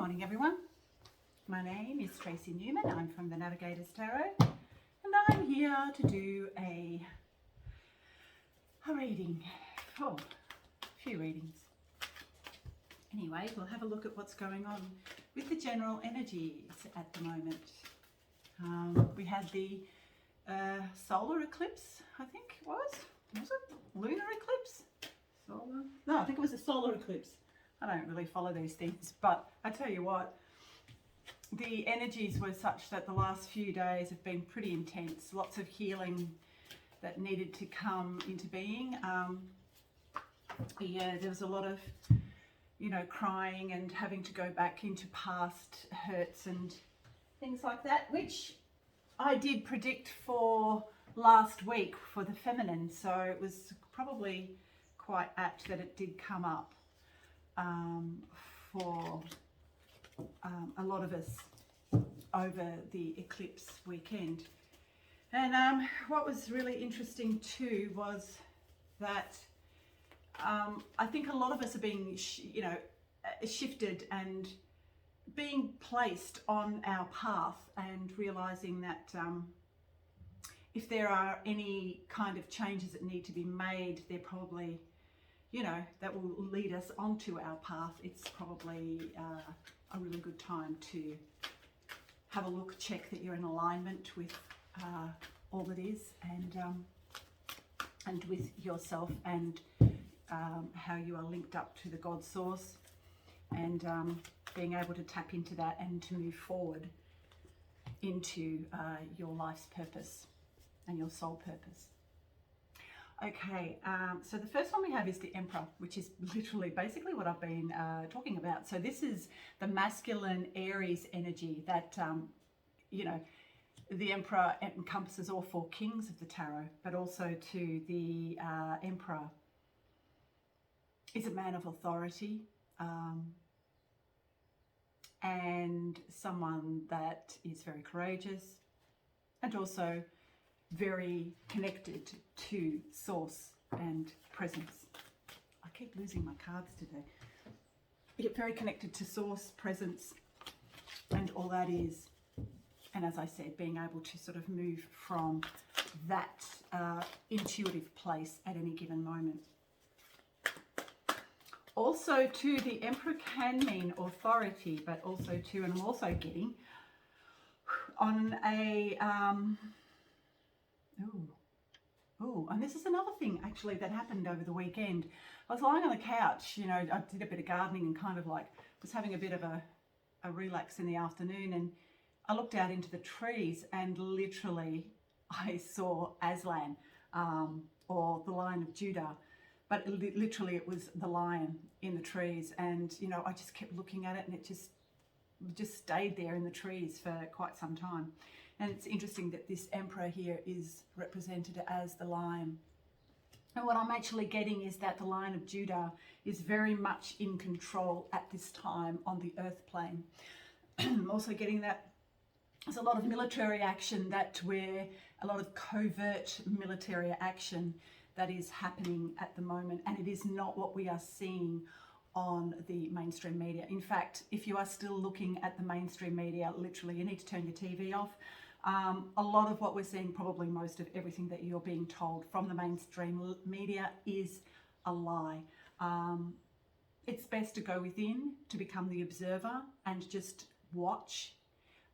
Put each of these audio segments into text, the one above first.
morning, everyone. My name is Tracy Newman. I'm from the Navigators Tarot, and I'm here to do a reading. A few readings. Anyway, we'll have a look at what's going on with the general energies at the moment. We had the solar eclipse, I think it was it? Lunar eclipse? Solar? No, I think it was a solar eclipse. I don't really follow these things, but I tell you what, the energies were such that the last few days have been pretty intense. Lots of healing that needed to come into being. There was a lot of, crying and having to go back into past hurts and things like that, which I did predict for last week for the feminine, so it was probably quite apt that it did come up for a lot of us over the eclipse weekend. And what was really interesting too was that I think a lot of us are being shifted and being placed on our path, and realizing that if there are any kind of changes that need to be made, they're probably that will lead us onto our path. It's probably a really good time to have a look, check that you're in alignment with all that is, and with yourself, and how you are linked up to the God source, and being able to tap into that and to move forward into your life's purpose and your soul purpose. Okay, so the first one we have is the Emperor, which is literally basically what I've been talking about. So this is the masculine Aries energy that, the Emperor encompasses all four kings of the tarot, but also to the Emperor is a man of authority, and someone that is very courageous, and also very connected to source and presence. I keep losing my cards today. You get very connected to source, presence, and all that is. And as I said, being able to sort of move from that intuitive place at any given moment. Also, to the Emperor can mean authority, but also to, and I'm also getting on a and this is another thing actually that happened over the weekend. I was lying on the couch, I did a bit of gardening and kind of like was having a bit of a relax in the afternoon, and I looked out into the trees and literally I saw Aslan, or the Lion of Judah, but literally it was the lion in the trees, and I just kept looking at it, and it just stayed there in the trees for quite some time. And it's interesting that this Emperor here is represented as the lion. And what I'm actually getting is that the Lion of Judah is very much in control at this time on the earth plane. I'm also getting that there's a lot of military action, a lot of covert military action that is happening at the moment. And it is not what we are seeing on the mainstream media. In fact, if you are still looking at the mainstream media, literally you need to turn your TV off. A lot of what we're seeing, probably most of everything that you're being told from the mainstream media, is a lie. It's best to go within, to become the observer and just watch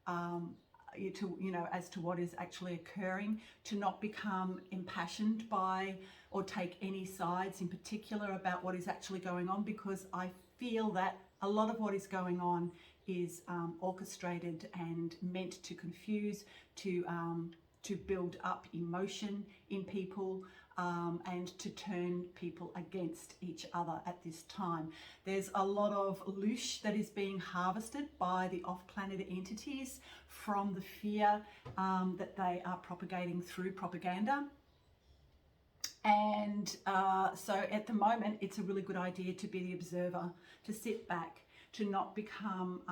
as to what is actually occurring, to not become impassioned by or take any sides in particular about what is actually going on, because I feel that a lot of what is going on is orchestrated and meant to confuse, to build up emotion in people, and to turn people against each other at this time. There's a lot of loosh that is being harvested by the off-planet entities from the fear that they are propagating through propaganda. And so at the moment, it's a really good idea to be the observer, to sit back, to not become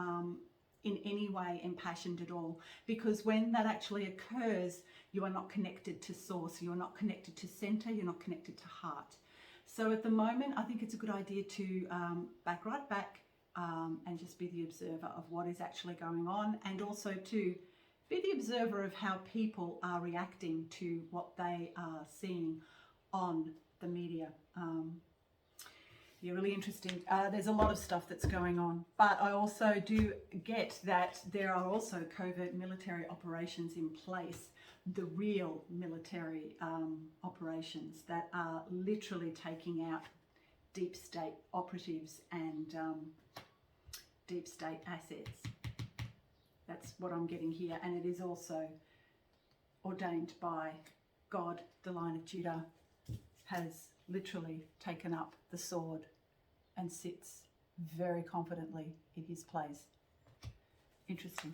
in any way impassioned at all, because when that actually occurs, you are not connected to source, you are not connected to center, you're not connected to heart. So at the moment, I think it's a good idea to back right back and and just be the observer of what is actually going on, and also to be the observer of how people are reacting to what they are seeing on the media. Yeah, really interesting. There's a lot of stuff that's going on, but I also do get that there are also covert military operations in place, the real military operations that are literally taking out deep state operatives and deep state assets. That's what I'm getting here, and it is also ordained by God. The Lion of Judah has literally taken up the sword and sits very confidently in his place. Interesting.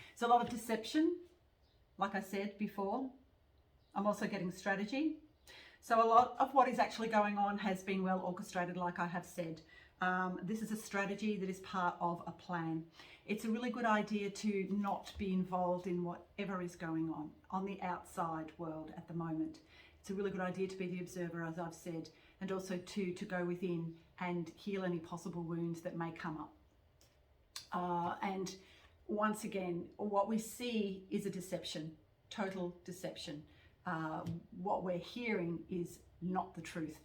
There's a lot of deception, like I said before. I'm also getting strategy. So a lot of what is actually going on has been well orchestrated, like I have said. This is a strategy that is part of a plan. It's a really good idea to not be involved in whatever is going on the outside world at the moment. It's a really good idea to be the observer, as I've said, and also to go within and heal any possible wounds that may come up. And once again, what we see is a deception, total deception. What we're hearing is not the truth.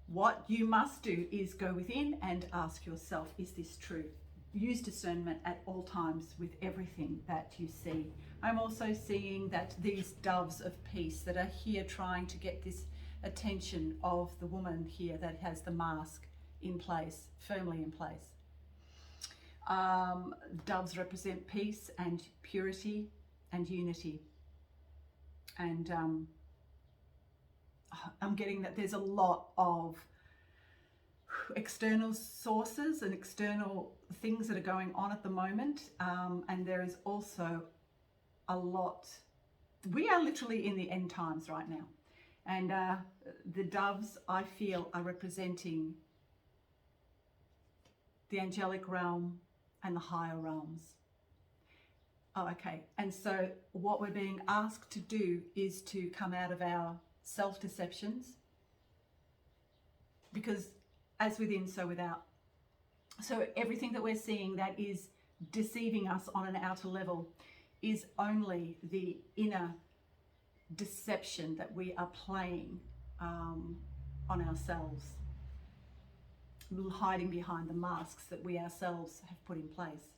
What you must do is go within and ask yourself, is this true? Use discernment at all times with everything that you see. I'm also seeing that these doves of peace that are here trying to get this attention of the woman here that has the mask in place, firmly in place. Doves represent peace and purity and unity. And I'm getting that there's a lot of external sources and external things that are going on at the moment. And there is also a lot, we are literally in the end times right now. And the doves, I feel, are representing the angelic realm and the higher realms. Oh, okay. And so what we're being asked to do is to come out of our self-deceptions, because as within, so without. So everything that we're seeing that is deceiving us on an outer level is only the inner deception that we are playing on ourselves, hiding behind the masks that we ourselves have put in place.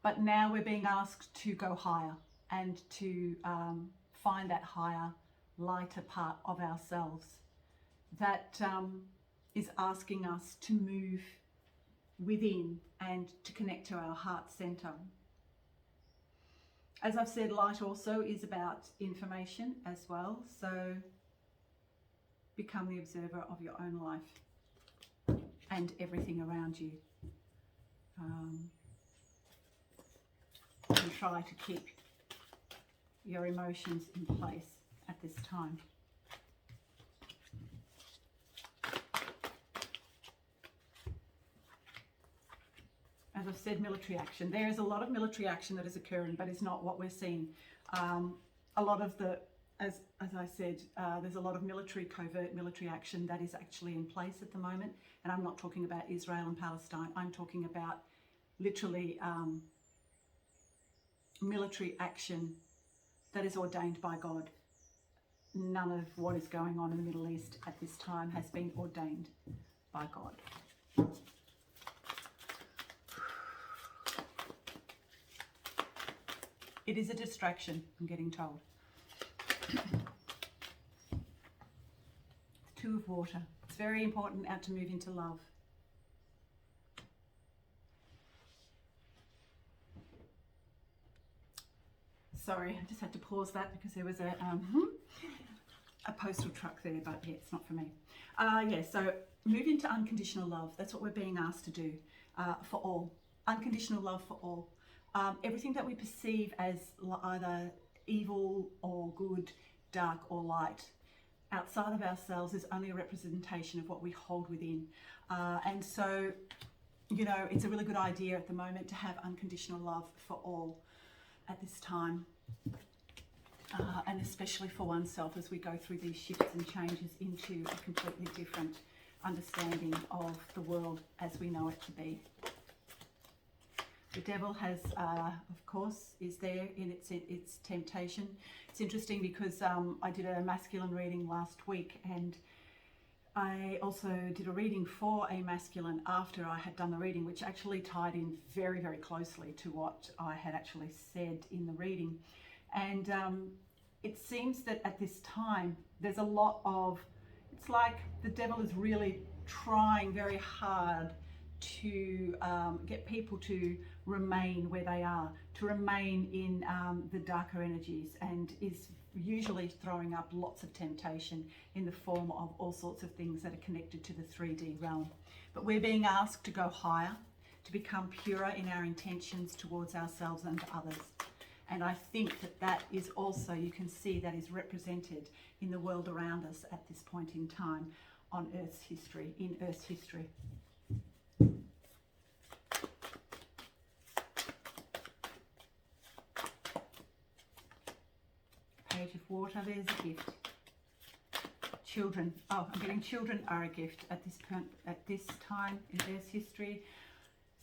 But now we're being asked to go higher and to find that higher, lighter part of ourselves that is asking us to move within and to connect to our heart center. As I've said, light also is about information as well. So become the observer of your own life and everything around you. And try to keep your emotions in place at this time. As I've said, military action. There is a lot of military action that is occurring, but it's not what we're seeing. A lot of the, as I said, there's a lot of covert military action that is actually in place at the moment. And I'm not talking about Israel and Palestine. I'm talking about literally military action that is ordained by God. None of what is going on in the Middle East at this time has been ordained by God. It is a distraction, I'm getting told. The Two of Water. It's very important now to move into love. Sorry, I just had to pause that because there was a postal truck there, but yeah, it's not for me. So move into unconditional love. That's what we're being asked to do for all. Unconditional love for all. Everything that we perceive as either evil or good, dark or light, outside of ourselves is only a representation of what we hold within. And so, you know, it's a really good idea at the moment to have unconditional love for all. at this time. And especially for oneself as we go through these shifts and changes into a completely different understanding of the world as we know it to be. The devil has, of course, is there in its temptation. It's interesting because I did a masculine reading last week, and I also did a reading for a masculine after I had done the reading, which actually tied in very, very closely to what I had actually said in the reading. And it seems that at this time, there's a lot of, it's like the devil is really trying very hard to get people to remain where they are, to remain in the darker energies, and is usually throwing up lots of temptation in the form of all sorts of things that are connected to the 3D realm. But we're being asked to go higher, to become purer in our intentions towards ourselves and others. And I think that that is also, you can see that is represented in the world around us at this point in time on Earth's history, in Earth's history. Page of water, there's a gift. Children, oh, I'm getting children are a gift at this point, at this time in Earth's history.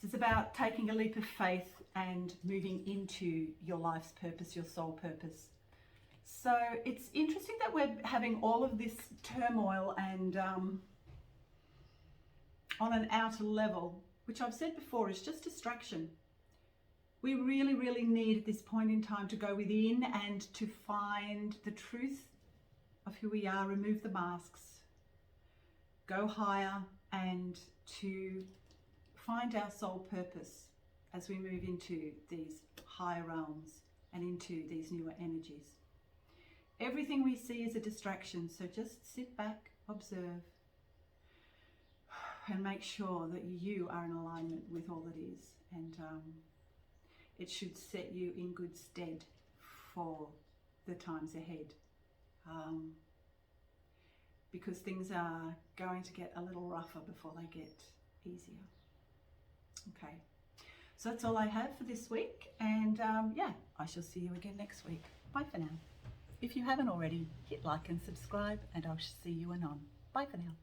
This is about taking a leap of faith and moving into your life's purpose, your soul purpose. So it's interesting that we're having all of this turmoil and on an outer level, which I've said before is just distraction. We really, really need at this point in time to go within and to find the truth of who we are, remove the masks, go higher, and to find our soul purpose as we move into these higher realms and into these newer energies. Everything we see is a distraction, so just sit back, observe, and make sure that you are in alignment with all that is, and it should set you in good stead for the times ahead, because things are going to get a little rougher before they get easier. Okay, so that's all I have for this week, and yeah, I shall see you again next week. Bye for now. If you haven't already, hit like and subscribe, and I'll see you anon. Bye for now.